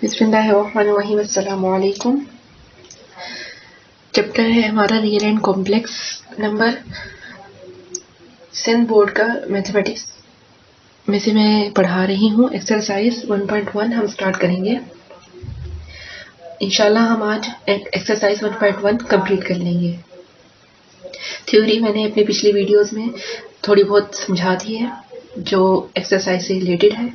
बिस्मिल्लाहिर्रहमानिर्रहीम। अस्सलामु अलैकुम। चैप्टर है हमारा real and complex number, Sindh board का मैथमेटिक्स में से मैं पढ़ा रही हूँ। एक्सरसाइज 1.1 हम स्टार्ट करेंगे इंशाल्लाह। हम आज एक्सरसाइज 1.1 कंप्लीट कर लेंगे। थ्योरी मैंने अपने पिछली वीडियोस में थोड़ी बहुत समझा दी है जो एक्सरसाइज से रिलेटेड है।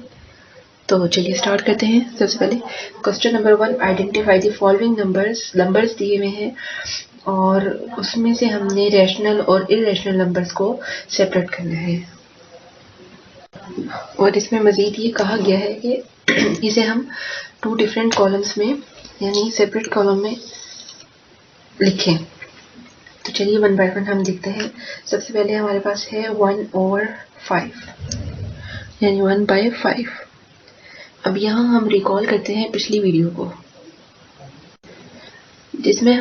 तो चलिए स्टार्ट करते हैं। सबसे पहले question number 1, identify the following numbers दिए हुए हैं और उसमें से हमने रैशनल और इरेशनल नंबर्स को सेपरेट करना है। और इसमें मजीद ये कहा गया है कि इसे हम 2 डिफरेंट कॉलम्स में यानी सेपरेट कॉलम में लिखें। तो चलिए 1 बाय 1 हम देखते हैं। सबसे पहले हमारे पास है 1/5 यानी 1/5। अब यहाँ हम रिकॉल करते हैं पिछली वीडियो को जिसमें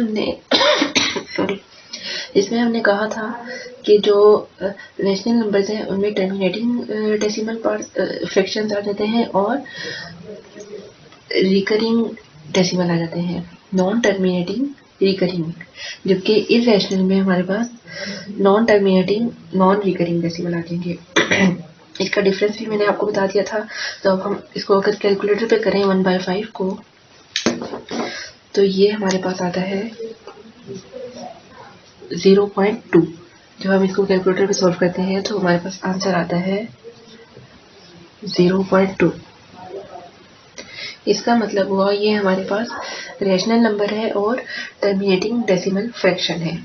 हमने कहा था कि जो रेशनल नंबर्स हैं उनमें टर्मिनेटिंग डेसिमल पार्ट फ्रैक्शंस आ जाते हैं और रिकरिंग डेसिमल आ जाते हैं, नॉन टर्मिनेटिंग रिकरिंग, जबकि इरेशनल में हमारे पास non terminating non recurring decimal आ जाएंगे। इसका डिफरेंस भी मैंने आपको बता दिया था। तो अब हम इसको अगर कैलकुलेटर पे करें 1/5 को, तो ये हमारे पास आता है 0.2। जब हम इसको कैलकुलेटर पे सॉल्व करते हैं तो हमारे पास आंसर आता है 0.2। इसका मतलब हुआ ये हमारे पास रेशनल नंबर है और टर्मिनेटिंग डेसिमल फ्रैक्शन है।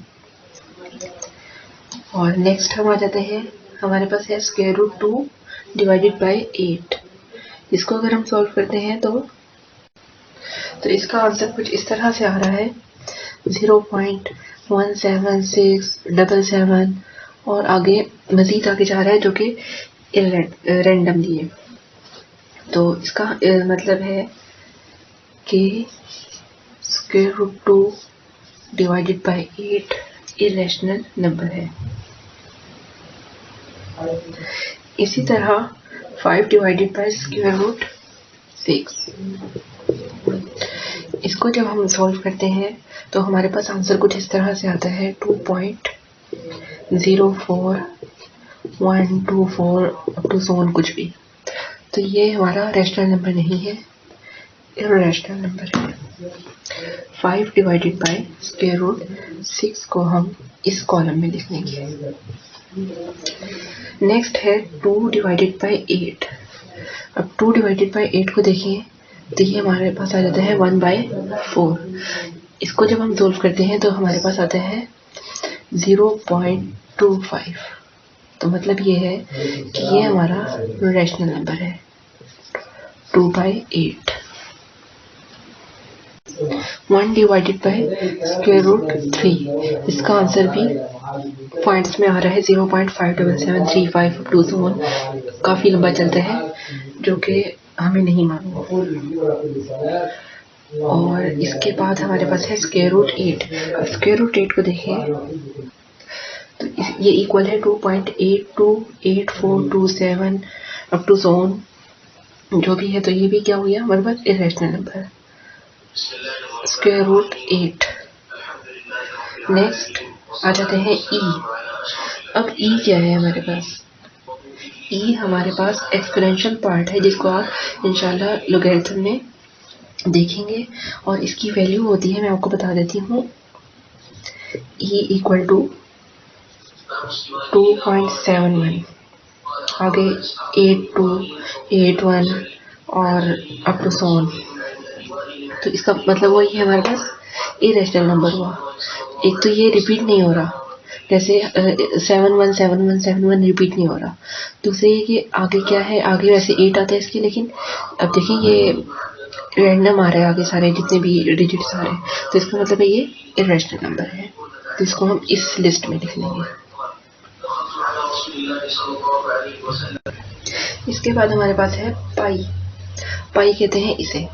और नेक्स्ट हम आ जाते हैं, हमारे पास है √2 डिवाइडेड बाय 8। इसको अगर हम सॉल्व करते हैं तो इसका आंसर कुछ इस तरह से आ रहा है 0.17677 और आगे मजीद आगे जा रहा है जो कि रैंडमली है। तो इसका मतलब है कि √2 डिवाइडेड बाय 8 इरेशनल नंबर है। इसी तरह 5 डिवाइडेड बाय √6, इसको जब हम सॉल्व करते हैं तो हमारे पास आंसर कुछ इस तरह से आता है 2.04124 अप टू सो ऑन कुछ भी। तो ये हमारा रैशनल नंबर नहीं है, इरेशनल नंबर है। 5 डिवाइडेड बाय √6 को हम इस कॉलम में लिख लेंगे। नेक्स्ट है 2 डिवाइडेड बाय 8। अब 2 डिवाइडेड बाय 8 को देखिए तो ये हमारे पास आ जाता है 1/4। इसको जब हम सोल्व करते हैं तो हमारे पास आता है 0.25। तो मतलब ये है कि ये हमारा रैशनल नंबर है 2/8। 1 डिवाइडेड बाय √3, इसका आंसर भी पॉइंट्स में आ रहा है 0.57735 अप टू सो ऑन। काफी लंबा चलता है जो कि हमें नहीं मालूम। और इसके बाद हमारे पास है √8। अब √8 को देखें तो ये इक्वल है 2.828427 अप टू सो ऑन जो भी है। तो ये भी क्या हो गया हमारे पास इरेशनल नंबर √8। नेक्स्ट आ जाते हैं ई। अब ई क्या है हमारे पास? ई हमारे पास एक्सपोनेंशियल पार्ट है जिसको आप इंशाल्लाह लोगैरिथम में देखेंगे और इसकी वैल्यू होती है, मैं आपको बता देती हूँ, ई इक्वल टू 2.71, आगे 8281 और अप टू सो ऑन। तो इसका मतलब वही है हमारे पास इरेशनल नंबर हुआ। एक तो ये रिपीट नहीं हो रहा, जैसे 717171 रिपीट नहीं हो रहा। दूसरे ये कि आगे क्या है, आगे वैसे 8 आता है इसके, लेकिन अब देखिए ये रैंडम आ रहा है आगे सारे जितने भी डिजिट्स आ रहे हैं। तो इसका मतलब है ये इरेशनल नंबर है। तो इसको हम इस लिस्ट में लिख लेंगे। इसके बाद हमारे पास है पाई। पाई कहते हैं इसे।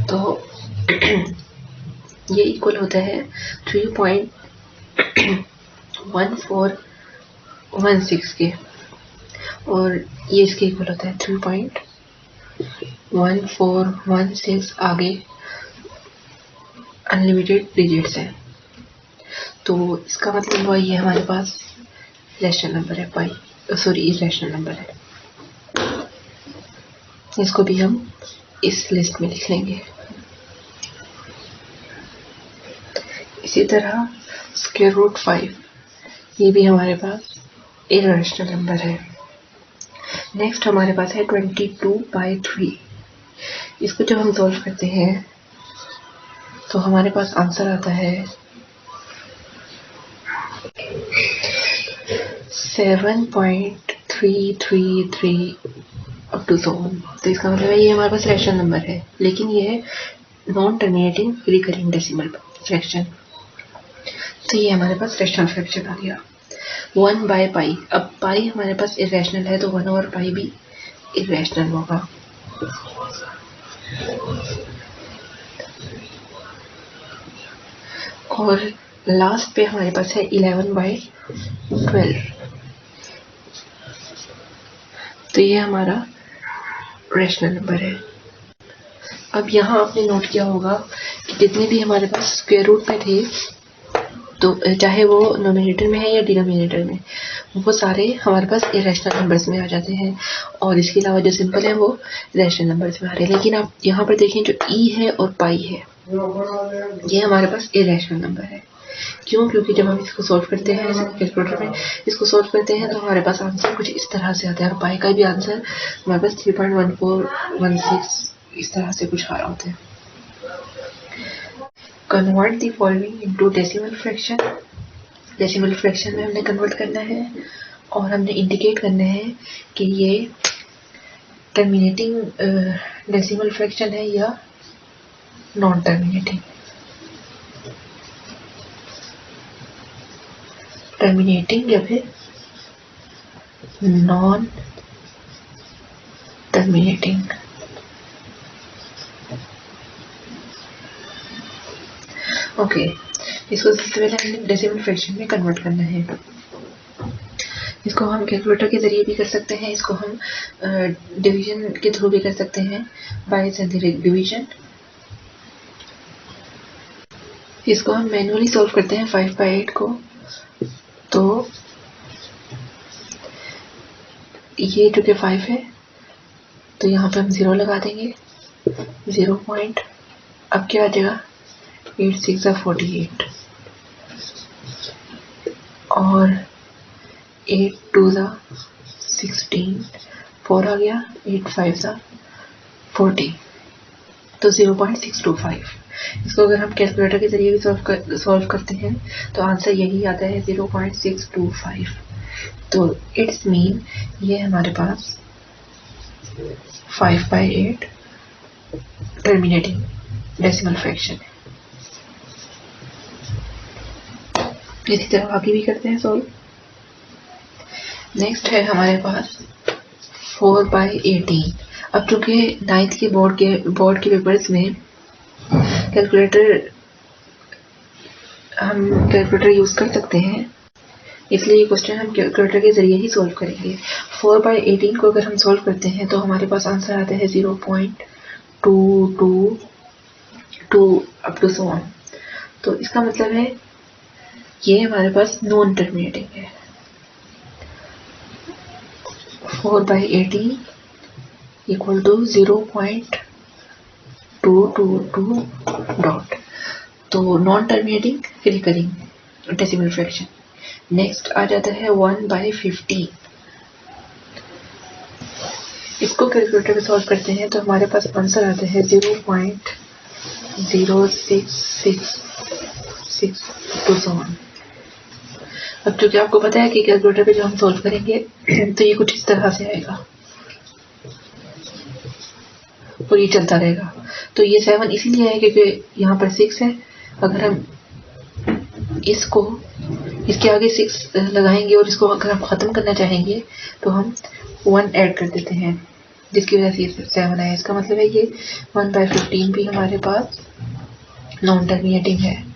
तो ये इक्वल होता है 3.1416 के और ये इसके इक्वल होता है 3.1416। 1 4 1 6 आगे अनलिमिटेड डिजिट्स हैं। तो इसका मतलब हुआ ये हमारे पास रैशनल नंबर है पाई, सॉरी इरेशनल नंबर है। इसको भी हम इस लिस्ट में लिख लेंगे। इसी तरह स्क्वायर रूट 5 ये भी हमारे पास इरेशनल नंबर है। नेक्स्ट हमारे पास है 22/3। इसको जब हम सॉल्व करते हैं तो हमारे पास आंसर आता है 7.333 अप टू so on। तो इसका मतलब है ये हमारे पास रैशनल नंबर है, लेकिन ये है non terminating recurring decimal fraction. तो ये हमारे पास रैशनल फ्रैक्शन आ गया 1/पाई। अब पाई हमारे पास इरेशनल है तो 1/पाई भी इरेशनल होगा। और लास्ट पे हमारे पास है 11/12। तो ये हमारा रैशनल नंबर है। अब यहाँ आपने नोट किया होगा कि जितने भी हमारे पास स्क्वायर रूट में थे, तो चाहे वो नोमिनेटर में है या डिनोमिनेटर में, वो सारे हमारे पास इरेशनल नंबर्स में आ जाते हैं, और इसके अलावा जो सिंपल है वो रैशनल नंबर्स में आ रहे हैं। लेकिन आप यहाँ पर देखें जो ई है और पाई है ये हमारे पास इरेशनल नंबर है। क्यों? क्योंकि जब हम इसको सॉल्व करते हैं कैलकुलेटर में इसको सॉल्व करते हैं तो हमारे पास आंसर कुछ इस तरह से आता है, और पाई का भी आंसर हमारे पास 3.1416 इस तरह से कुछ आ रहा होता है। Convert the following into decimal fraction. Decimal fraction में हमने कन्वर्ट करना है और हमने इंडिकेट करना है कि ये टर्मिनेटिंग डेसिमल फ्रैक्शन है या नॉन टर्मिनेटिंग। टर्मिनेटिंग या फिर नॉन टर्मिनेटिंग। ओके, इसको सबसे पहले हमें डेसिमल फ्रैक्शन में कन्वर्ट करना है। इसको हम कैलकुलेटर के जरिए भी कर सकते हैं, इसको हम डिवीजन के थ्रू भी कर सकते हैं, बाय सिंथेटिक डिवीजन। इसको हम मैन्युअली सॉल्व करते हैं 5/8 को। तो ये जो कि 5 है तो यहाँ पे हम 0 लगा देंगे, 0 पॉइंट। अब क्या आ जाएगा 8 6 48 और 8 2 16 4 आ गया, 8 5 40, तो 0.625। इसको अगर हम कैलकुलेटर के जरिए भी सॉल्व करते हैं तो आंसर यही आता है 0.625। तो इट्स मीन ये हमारे पास 5/8 टर्मिनेटिंग डेसिमल फ्रैक्शन है। इसी तरह आगे भी करते हैं सॉल्व। नेक्स्ट है हमारे पास 4/18। अब चूंकि 9th के बोर्ड के पेपर्स में हम कैलकुलेटर यूज कर सकते हैं, इसलिए ये क्वेश्चन हम कैलकुलेटर के जरिए ही सॉल्व करेंगे। 4/18 को अगर हम सॉल्व करते हैं तो हमारे पास आंसर आता है 0.222 अप टू so on। तो इसका मतलब है ये हमारे पास नॉन टर्मिनेटिंग है। 4/18 इक्वल टू 0.222 डॉट। तो non terminating recurring decimal fraction. Next आ जाता है 1/15। इसको कैलकुलेटर में सॉल्व करते हैं तो हमारे पास आंसर आता है 0.0666 टू so on। अब चूंकि आपको पता है कि कैलकुलेटर पे जब हम सॉल्व करेंगे तो ये कुछ इस तरह से आएगा और ये चलता रहेगा। तो ये 7 इसीलिए है क्योंकि यहाँ पर 6 है। अगर हम इसके आगे 6 लगाएंगे और इसको अगर हम ख़त्म करना चाहेंगे तो हम 1 ऐड कर देते हैं, जिसकी वजह से 7 आया। इसका मतलब है ये 1/15 भी हमारे पास नॉन टर्मिनेटिंग है।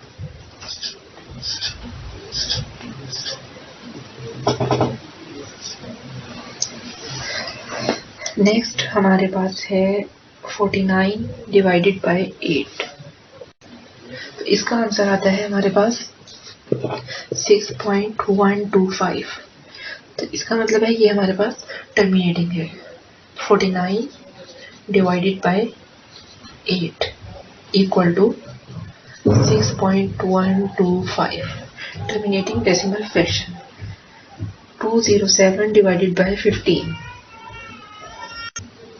नेक्स्ट हमारे पास है 49 डिवाइडेड बाय 8। तो इसका आंसर आता है हमारे पास 6.125। तो इसका मतलब है ये हमारे पास टर्मिनेटिंग है। 49 divided by 8 equal to 6.125 terminating decimal fraction. 207 divided by 15।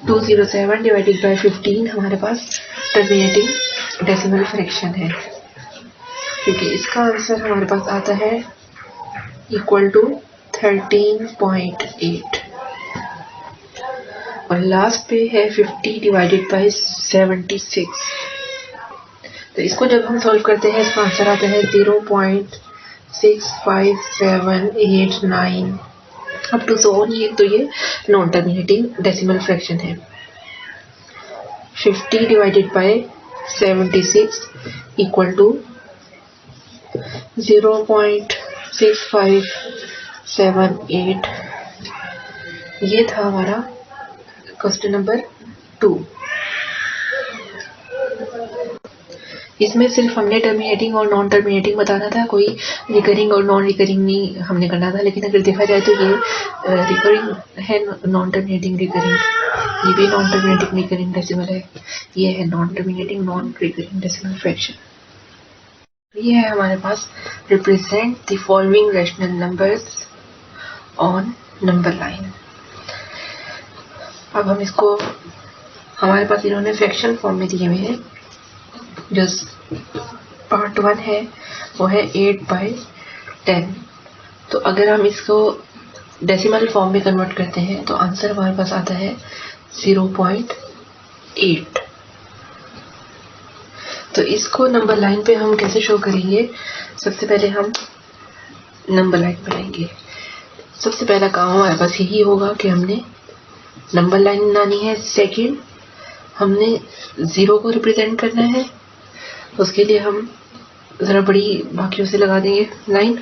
207 divided by 15 हमारे पास टर्मिनेटिंग डेसिमल फ्रैक्शन है, क्योंकि इसका आंसर हमारे पास आता है इक्वल टू 13.8। और लास्ट पे है 50 डिवाइडेड बाय 76। तो इसको जब हम सॉल्व करते हैं इसका आंसर आता है 0.65789 अप टू सो ऑन। ये तो ये नॉन टर्मिनेटिंग डेसिमल फ्रैक्शन है। 50 डिवाइडेड बाय 76 इक्वल टू 0.6578। ये था हमारा क्वेश्चन नंबर 2। इसमें सिर्फ हमने टर्मिनेटिंग और नॉन टर्मिनेटिंग बताना था, कोई रिकरिंग और नॉन रिकरिंग नहीं हमने करना था। लेकिन अगर देखा जाए तो ये रिकरिंग है, नॉन टर्मिनेटिंग रिकरिंग, ये भी नॉन टर्मिनेटिंग रिकरिंग डेसिमल है। ये है non terminating non recurring decimal fraction. ये है हमारे पास represent the following rational numbers on number line. अब हम इसको, हमारे पास इन्होंने फ्रैक्शन फॉर्म में दिए हुए हैं। जो पार्ट 1 है वो है 8/10। तो अगर हम इसको डेसिमल फॉर्म में कन्वर्ट करते हैं तो आंसर हमारे पास आता है 0.8। तो इसको नंबर लाइन पे हम कैसे शो करेंगे? सबसे पहले हम नंबर लाइन बनाएंगे। सबसे पहला काम हमारे पास यही होगा कि हमने नंबर लाइन बनानी है। सेकंड, हमने 0 को रिप्रेजेंट करना है। उसके लिए हम जरा बड़ी बाकियों से लगा देंगे लाइन,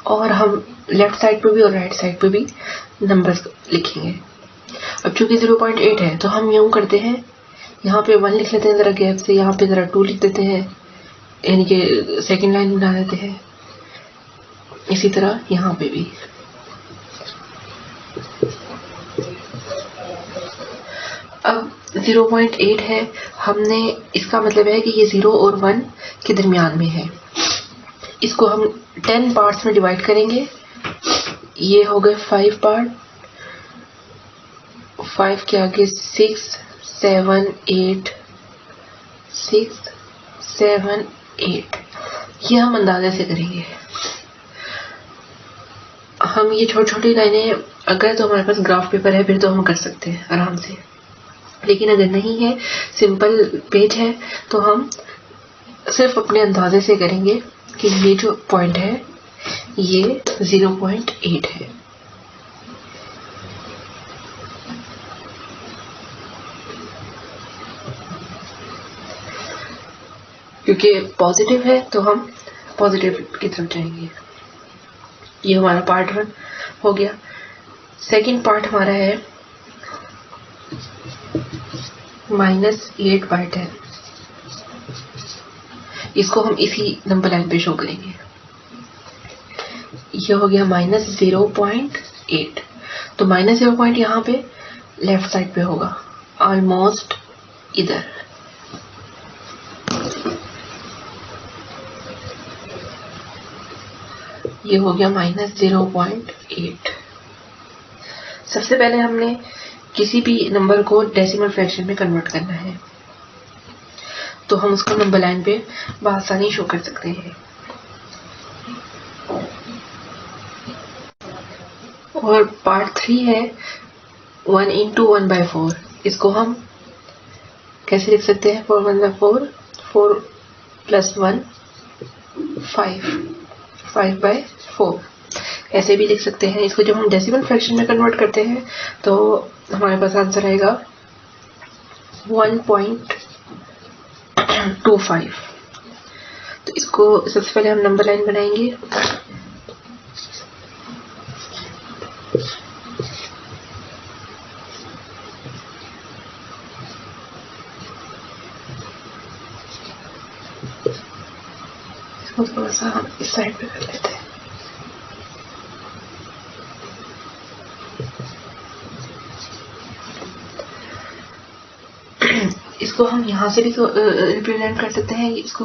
और हम लेफ्ट साइड पे भी और राइट साइड पे भी नंबर्स लिखेंगे। अब चूंकि 0.8 है तो हम यूं करते हैं, यहाँ पे 1 लिख लेते हैं जरा गैप से, यहाँ पे जरा 2 लिख देते हैं, यानी कि सेकंड लाइन बना देते हैं। इसी तरह यहाँ पे भी। अब 0.8 है, हमने, इसका मतलब है कि ये 0 और 1 के दरमियान में है। इसको हम 10 पार्ट्स में डिवाइड करेंगे। ये हो गए 5 पार्ट। 5 के आगे 6 7 8 6 7 8। ये हम अंदाजे से करेंगे। हम ये छोटी छोटी लाइनें, अगर तो हमारे पास ग्राफ पेपर है फिर तो हम कर सकते हैं आराम से, लेकिन अगर नहीं है, सिंपल पेज है, तो हम सिर्फ अपने अंदाजे से करेंगे कि ये जो पॉइंट है ये 0.8 है। क्योंकि पॉजिटिव है तो हम पॉजिटिव की तरफ जाएंगे। ये हमारा पार्ट 1 हो गया। सेकंड पार्ट हमारा है -8/10। इसको हम इसी नंबर लाइन पे शो करेंगे। ये हो गया -0.8। तो -0. यहाँ पे लेफ्ट साइड पे होगा, ऑलमोस्ट इधर। ये हो गया -0.8। सबसे पहले हमने किसी भी नंबर को डेसिमल फ्रैक्शन में कन्वर्ट करना है, तो हम उसको नंबर लाइन पे बआसानी शो कर सकते हैं। और पार्ट 3 है 1 into 1/4। इसको हम कैसे लिख सकते हैं? 4 1/4, 4 + 1 5, 5/4 ऐसे भी लिख सकते हैं। इसको जब हम डेसिमल फ्रैक्शन में कन्वर्ट करते हैं तो हमारे पास आंसर आएगा 1.25। तो इसको सबसे पहले हम नंबर लाइन बनाएंगे। इसको थोड़ा सा हम इस साइड पे कर लेते हैं। इसको हम यहाँ से भी रिप्रेजेंट कर सकते हैं, इसको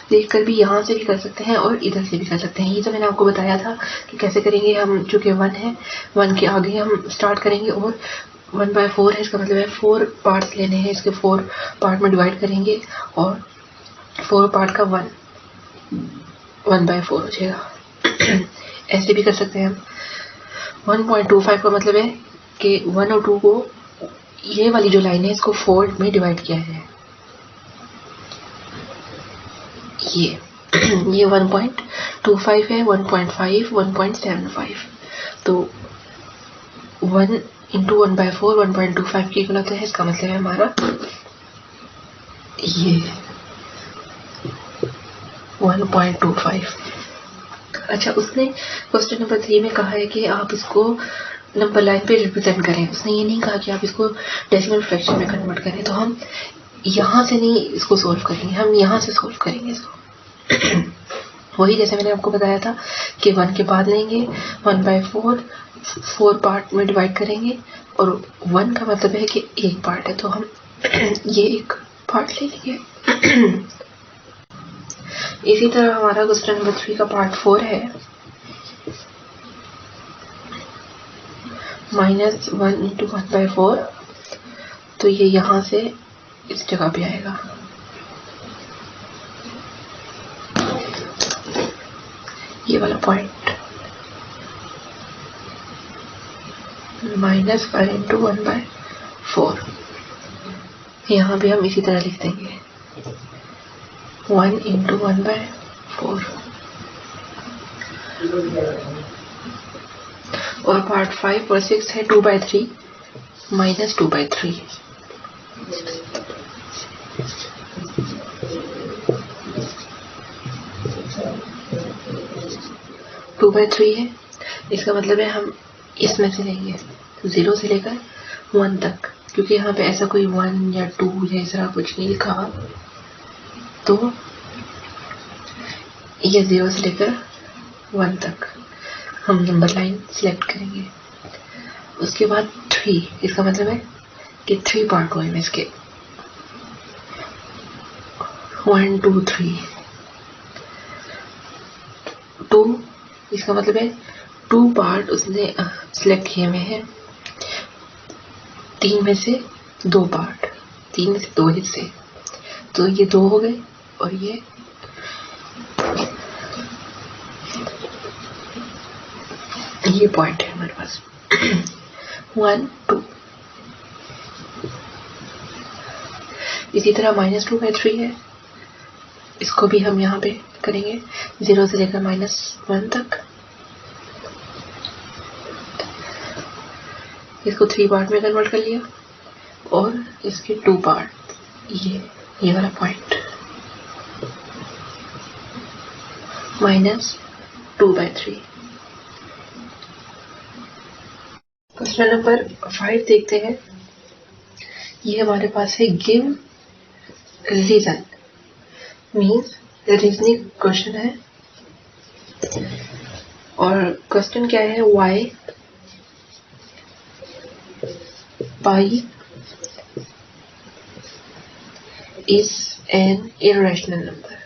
देखकर भी यहाँ से भी कर सकते हैं और इधर से भी कर सकते हैं। ये तो मैंने आपको बताया था कि कैसे करेंगे। हम चूंकि 1 है, 1 के आगे हम स्टार्ट करेंगे और 1/4 है, इसका मतलब है 4 पार्ट्स लेने हैं, इसके 4 पार्ट में डिवाइड करेंगे और 4 पार्ट का 1/4 हो जाएगा। ऐसे भी कर सकते हैं हम। 1.25 का मतलब है कि 1 और 2 को, ये वाली जो लाइन है इसको 4 में डिवाइड किया है। ये 1.25 है, 1.5, 1.75। तो 1 इंटू 1/4 1.25 की इक्वल होता है। इसका मतलब है हमारा ये 1.25। अच्छा, उसने क्वेश्चन नंबर 3 में कहा है कि आप इसको नंबर लाइन पे रिप्रेजेंट करें। उसने ये नहीं कहा कि आप इसको डेसिमल फ्रैक्शन में कन्वर्ट करें। तो हम यहाँ से नहीं इसको सोल्व करेंगे, हम यहाँ से सोल्व करेंगे इसको। वही जैसे मैंने आपको बताया था कि 1 के बाद लेंगे 1/4, 4 पार्ट में डिवाइड करेंगे और 1 का मतलब है कि एक पार्ट है, तो हम ये एक पार्ट ले लेंगे। इसी तरह हमारा क्वेश्चन नंबर 3 का पार्ट 4 है, -1 इंटू 1/4। तो ये यहाँ से इस जगह पे आएगा। ये वाला पॉइंट -1 इंटू 1/4। यहाँ भी हम इसी तरह लिख देंगे 1 इंटू 1/4। और पार्ट 5 और 6 है 2/3 -2/3। 2/3 है, इसका मतलब है हम इसमें से लेंगे 0 से लेकर 1 तक, क्योंकि यहाँ पे ऐसा कोई 1 या 2 या इस तरह कुछ नहीं लिखा हुआ। तो ये 0 से लेकर 1 तक हम नंबर लाइन सिलेक्ट करेंगे। उसके बाद 3, इसका मतलब है कि 3 पार्ट हुए इसके, 1 2 3। 2, इसका मतलब है 2 पार्ट उसने सिलेक्ट किए हुए हैं, 3 में से 2 पार्ट, 3 में से 2 हिस्से। तो ये 2 हो गए और ये पॉइंट है हमारे पास 1 2। इसी तरह -2/3 है, इसको भी हम यहाँ पे करेंगे 0 से लेकर -1 तक। इसको 3 पार्ट में कन्वर्ट कर लिया और इसके 2 पार्ट, ये वाला पॉइंट -2/3। क्वेश्चन नंबर 5 देखते हैं। ये हमारे पास है give reason, means reasoning question है। और क्वेश्चन क्या है, why pi is an irrational number।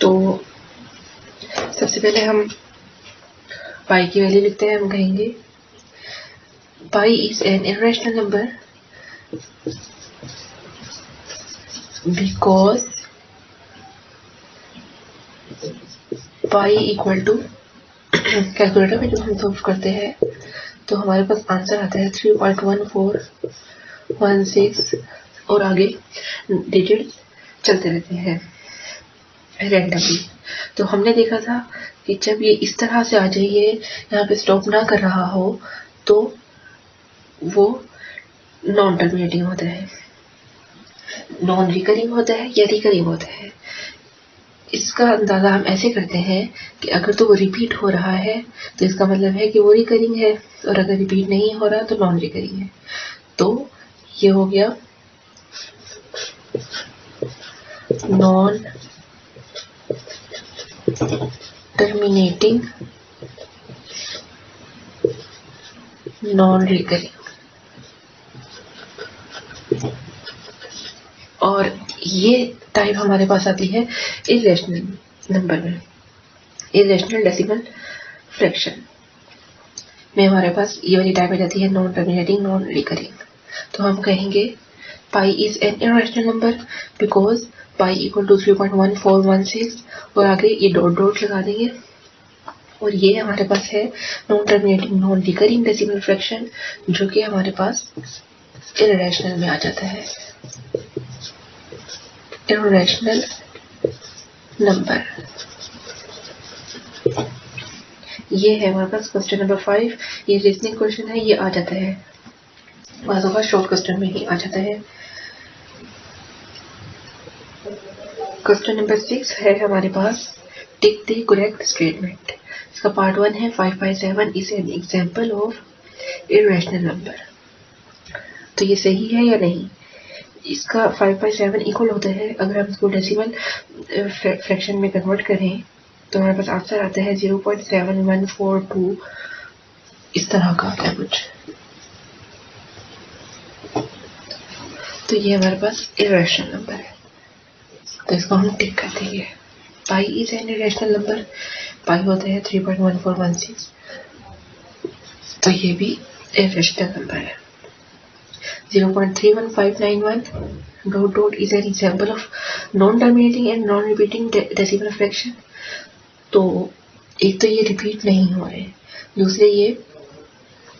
तो सबसे पहले हम पाई की वैल्यू लिखते हैं। हम कहेंगे pi is an irrational number because pi equal to, calculator में जब हम सॉल्व करते हैं तो हमारे पास आंसर आता है 3.1416 और आगे डिजिट चलते रहते हैं रैंडमली। तो हमने देखा था कि जब ये इस तरह से आ जाइए, यहाँ पे स्टॉप ना कर रहा हो, तो वो नॉन टर्मिनेटिंग होता है, नॉन रिकरिंग होता है या रिकरिंग होता है। इसका अंदाज़ा हम ऐसे करते हैं कि अगर तो वो रिपीट हो रहा है तो इसका मतलब है कि वो रिकरिंग है, और अगर रिपीट नहीं हो रहा तो नॉन रिकरिंग है। तो ये हो गया नॉन टर्मिनेटिंग नॉन रिकरिंग। और ये टाइप हमारे पास आती है इरेशनल नंबर में, इरेशनल डेसिमल फ्रैक्शन में हमारे पास ये वाली टाइप आ जाती है नॉन टर्मिनेटिंग नॉन रिकरिंग। तो हम कहेंगे pi is an irrational number because pi equal to 3.1416 और आगे ये डॉट डॉट लगा देंगे। और ये हमारे पास है non terminating non recurring decimal fraction, जो कि हमारे पास इरेशनल में आ जाता है, इरेशनल नंबर। ये है हमारे पास क्वेश्चन नंबर 5। ये रीजनिंग क्वेश्चन है, ये आ जाता है बाज़ों का शॉर्ट क्वेश्चन में ही आ जाता है। क्वेश्चन नंबर 6 है हमारे पास टिक द करेक्ट स्टेटमेंट। इसका पार्ट 1 है 5/7 is an example of irrational number. तो ये सही है या नहीं? इसका 5/7 इक्वल होता है, अगर हम इसको डेसिमल फ्रैक्शन में कन्वर्ट करें तो हमारे पास आंसर आता है 0.7142, इस तरह का क्या कुछ। तो ये हमारे पास इरेशनल नंबर है, तो इसको हम टिक कर देंगे। Pi is an irrational number, pi होता है 3.1416, तो ये भी इरेशनल नंबर है। 0.31591 dot dot is an example of non terminating and non repeating decimal fraction. तो एक तो ये रिपीट नहीं हो रहे, दूसरे ये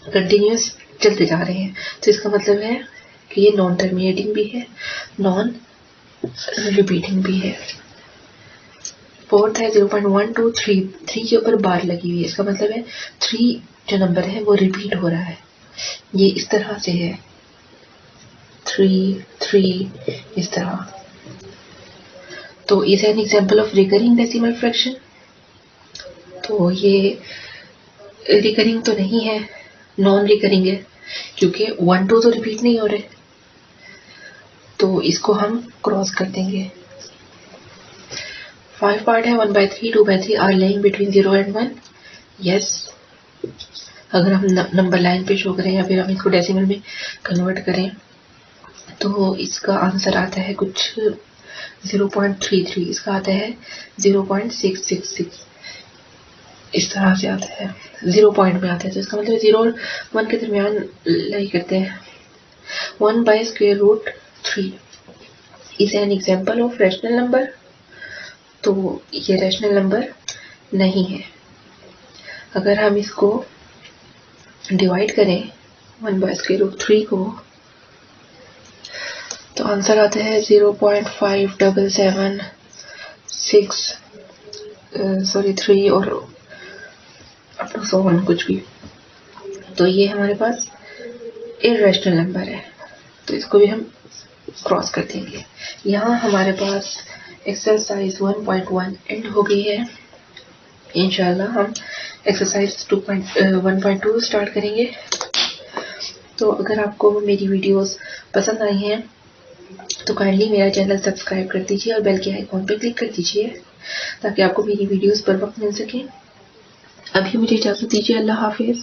कंटिन्यूस चलते जा रहे हैं, तो इसका मतलब है कि ये नॉन टर्मिनेटिंग भी है, नॉन रिपीटिंग भी है। फोर्थ है 0.123, 3 के ऊपर बार लगी हुई है, इसका मतलब है 3 जो नंबर है वो रिपीट हो रहा है, ये इस तरह से है 3 3 इस तरह। तो is an example of recurring decimal fraction, तो ये रिकरिंग तो नहीं है, नॉन रिकरिंग है, क्योंकि 1 2 तो रिपीट नहीं हो रहे, तो इसको हम क्रॉस कर देंगे। 5 पार्ट है 1/3 2/3 are lying between 0 and 1। Yes, अगर हम नंबर लाइन पे शो करें या फिर हम इसको डेसिमल में कन्वर्ट करें तो इसका आंसर आता है कुछ 0.33, इसका आता है 0.666, इस तरह से आता है, 0 पॉइंट में आता है। तो इसका मतलब 0 और 1 के दरमियान लाई करते हैं। 1/√3 is an example of rational number, तो ये रैशनल नंबर नहीं है। अगर हम इसको डिवाइड करें 1/√3 को तो आंसर आता है 0.5776 और अप टू 100 कुछ भी। तो ये हमारे पास इरेशनल नंबर है, तो इसको भी हम क्रॉस कर देंगे। यहाँ हमारे पास एक्सरसाइज 1.1 एंड हो गई है। इंशाल्लाह हम एक्सरसाइज 1.2 स्टार्ट करेंगे। तो अगर आपको मेरी वीडियोस पसंद आई हैं तो काइंडली मेरा चैनल सब्सक्राइब कर दीजिए और बेल के आइकॉन पर क्लिक कर दीजिए ताकि आपको मेरी वीडियोस पर वक्त मिल सके। अभी मुझे इजाज़त दीजिए, अल्लाह हाफिज़।